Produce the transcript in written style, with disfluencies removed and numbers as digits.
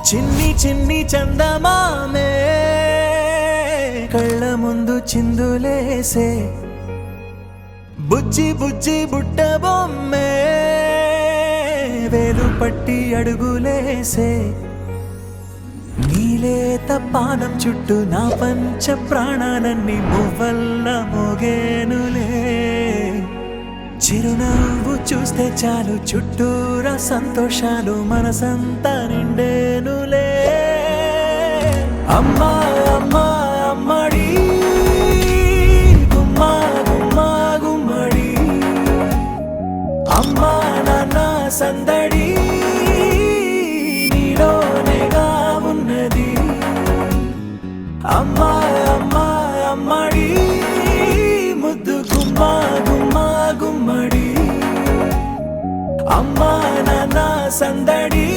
చిన్ని చిన్ని చందమామే కళ్ళ ముందు చిందులేసే బుజ్జి బుజ్జి బుట్ట బొమ్మే వేలు పట్టి అడుగులేసే నీలేత పానం చుట్టూ నా పంచ ప్రాణాలన్నీ మువ్వల్ల మోగేనులే చిరునవ్వు చూస్తే చాలు చుట్టూరా సంతోషాలు మనసంతా నిండేనులే అమ్మా అమ్మా అమ్మడి గుమ్మా గుమ్మా గుమ్మడి అమ్మా నాన్న సందడి నీలోనేగా ఉన్నది అమ్మా అమ్మా అమ్మడి ముద్దు గుమ్మా గుమ్మా గుమ్మడి అమ్మా నాన్న సందడి